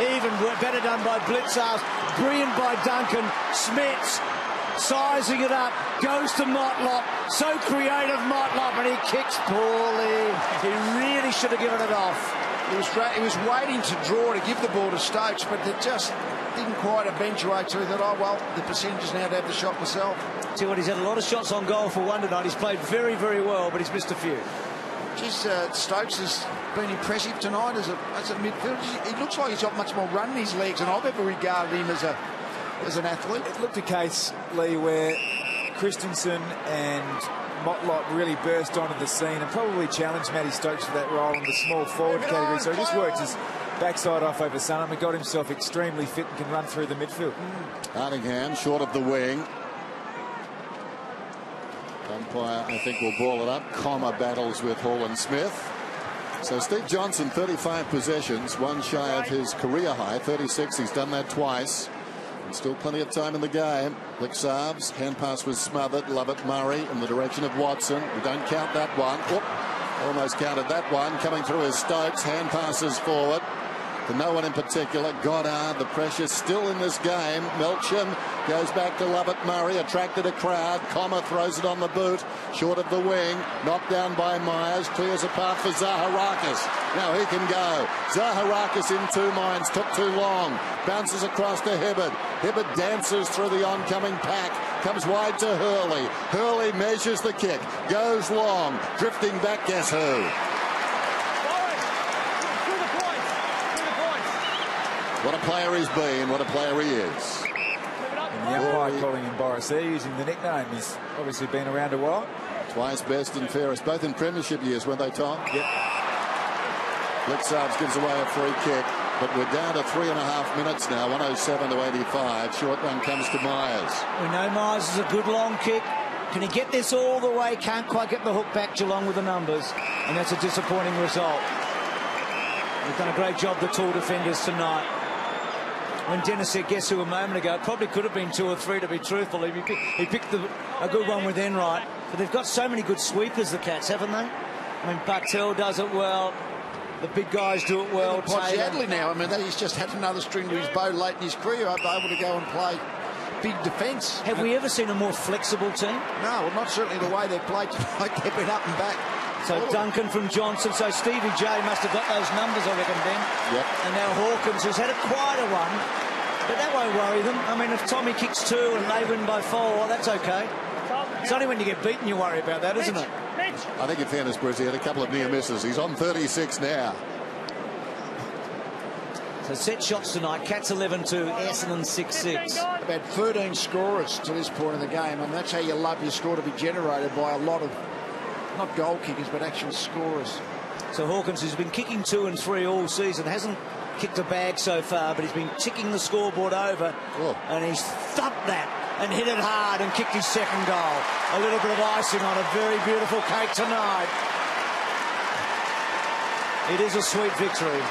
Even better done by Blitzarves. Brilliant by Duncan. Smets sizing it up. Goes to Motlop. So creative, Motlop, and he kicks poorly. He really should have given it off. It was great. He was waiting to draw to give the ball to Stokes, but it just didn't quite eventuate. So he thought, oh, well, the percentage now to have the shot myself. See what, he's had a lot of shots on goal for one tonight. He's played very, very well, but he's missed a few. Just Stokes has been impressive tonight as a midfielder. He looks like he's got much more run in his legs than I've ever regarded him as an athlete. It looked a case, Lee, where Christensen and Motlop really burst onto the scene and probably challenged Matty Stokes for that role in the small forward category. So he just worked his backside off over Sunham and got himself extremely fit and can run through the midfield. Hardingham short of the wing. Umpire, I think, will ball it up. Comma battles with Hall and Smith. So Steve Johnson, 35 possessions, one shy of his career high, 36. He's done that twice. And still plenty of time in the game. Blitzarves, hand pass was smothered. Lovett Murray in the direction of Watson. We don't count that one. Oop, almost counted that one. Coming through is Stokes. Hand passes forward to no one in particular. Goddard, the pressure still in this game. Melcham goes back to Lovett Murray, attracted a crowd. Comma throws it on the boot, short of the wing. Knocked down by Myers, clears a path for Zaharakis. Now he can go. Zaharakis in two minds, took too long. Bounces across to Hibbard. Hibbard dances through the oncoming pack. Comes wide to Hurley. Hurley measures the kick. Goes long. Drifting back, guess who? What a player he's been, what a player he is. And the umpire calling him Boris there, using the nickname. He's obviously been around a while. Twice best and fairest, both in premiership years, weren't they, Tom? Yep. Blitzarves gives away a free kick, but we're down to 3.5 minutes now, 107 to 85. Short one comes to Myers. We know Myers is a good long kick. Can he get this all the way? Can't quite get the hook back, Geelong, with the numbers. And that's a disappointing result. They've done a great job, the tall defenders, tonight. When Dennis said guess who a moment ago, it probably could have been 2 or 3, to be truthful. He picked a good one with Enright. But they've got so many good sweepers, the Cats, haven't they? I mean, Bartel does it well. The big guys do it well. Podge now, I mean, he's just had another string to his bow late in his career, able to go and play big defence. Have we ever seen a more flexible team? No, well, not certainly the way they've played tonight. They've been up and back. So Duncan from Johnson. So Stevie J must have got those numbers, I reckon, Ben. Yep. And now Hawkins, who's had a quieter one, but that won't worry them. I mean, if Tommy kicks 2 and they win by 4, well, that's okay. It's only when you get beaten you worry about that, isn't it? I think in fairness, Bruce, he had a couple of near misses. He's on 36 now. So set shots tonight. Cats 11-2, Essendon 6-6. About 13 scorers to this point in the game. I mean, that's how you love your score to be generated by a lot of, not goal kickers, but actual scorers. So Hawkins, who's been kicking 2 and 3 all season, hasn't kicked a bag so far, but he's been ticking the scoreboard over. Oh. And he's thumped that and hit it hard and kicked his second goal. A little bit of icing on a very beautiful cake tonight. It is a sweet victory.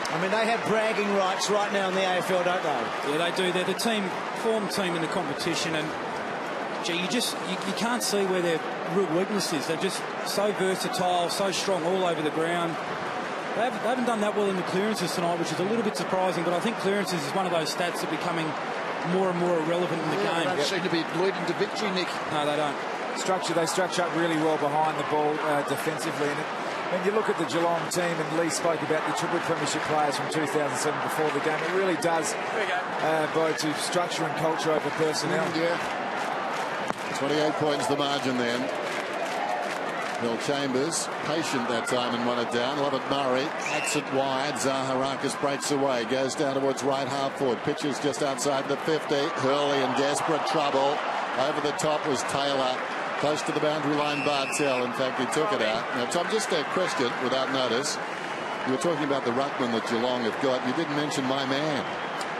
I mean, they have bragging rights right now in the AFL, don't they? Yeah, they do. They're the form team in the competition, and gee, you can't see where their real weakness is. They're just so versatile, so strong all over the ground. They haven't done that well in the clearances tonight, which is a little bit surprising, but I think clearances is one of those stats that are becoming more and more irrelevant in the game. They don't seem to be leading to victory, Nick. No, they don't. They structure up really well behind the ball defensively. And when you look at the Geelong team, and Lee spoke about the triple premiership players from 2007 before the game, it really does bode to structure and culture over personnel. Yeah. 28 points the margin then. Bill Chambers, patient that time and won it down. Lovett Murray, hacks it wide. Zaharakis breaks away, goes down towards right half forward. Pitches just outside the 50. Hurley in desperate trouble. Over the top was Taylor. Close to the boundary line, Bartel. In fact, he took it out. Now, Tom, just a question without notice. You were talking about the ruckman that Geelong have got. You didn't mention my man,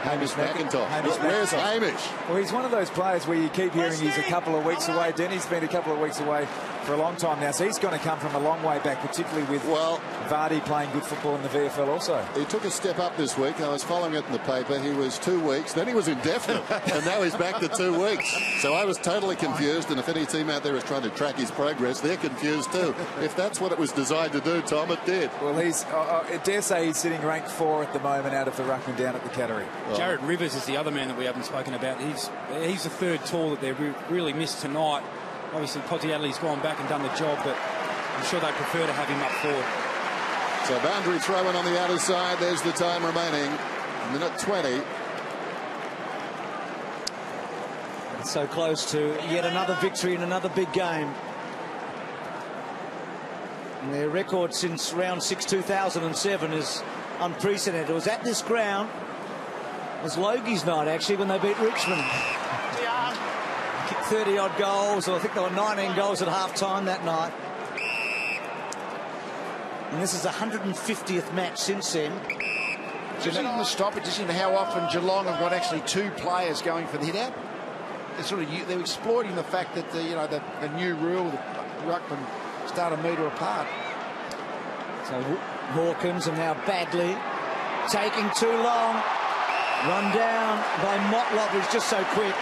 Hamish McIntosh. Where's Hamish? Well, he's one of those players where you keep hearing he's a couple of weeks away. Denny's been a couple of weeks away for a long time now. So he's going to come from a long way back, particularly with Vardy playing good football in the VFL also. He took a step up this week. I was following it in the paper. He was 2 weeks, then he was indefinite, and now he's back to 2 weeks. So I was totally confused, and if any team out there is trying to track his progress, they're confused too. If that's what it was designed to do, Tom, it did. Well, I dare say he's sitting ranked 4 at the moment out of the ruckman down at the Cattery. Jared Rivers is the other man that we haven't spoken about. He's the third tall that they've really missed tonight. Obviously, Pottielli's gone back and done the job, but I'm sure they prefer to have him up forward. So boundary throw-in on the outer side. There's the time remaining. Minute 20. It's so close to yet another victory in another big game. And their record since round 6 2007 is unprecedented. It was at this ground. It was Logie's night, actually, when they beat Richmond. Kicked 30-odd goals, or I think there were 19 goals at half-time that night. And this is the 150th match since then. Just in the stoppages, how often Geelong have got actually 2 players going for the hit-out. They're exploiting the fact that the new rule, the ruckman start a metre apart. So Hawkins and now Bagley taking too long. Run down by Motlop, who's just so quick.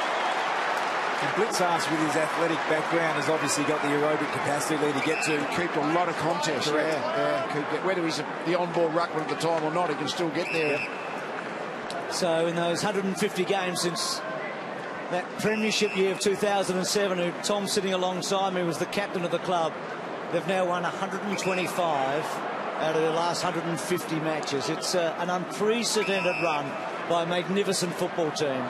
And Blitzarsk, with his athletic background, has obviously got the aerobic capacity there to get to. Keep a lot of contest. Whether he's the on-ball ruckman at the time or not, he can still get there. Yep. So in those 150 games since that premiership year of 2007, who Tom sitting alongside me was the captain of the club, they've now won 125 out of their last 150 matches. It's an unprecedented run by a magnificent football team.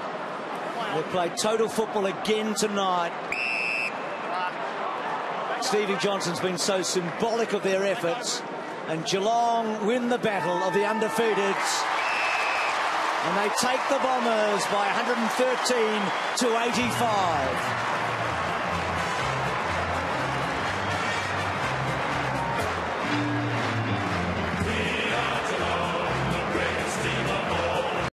They've played total football again tonight. Stevie Johnson's been so symbolic of their efforts, and Geelong win the battle of the undefeateds, and they take the Bombers by 113 to 85.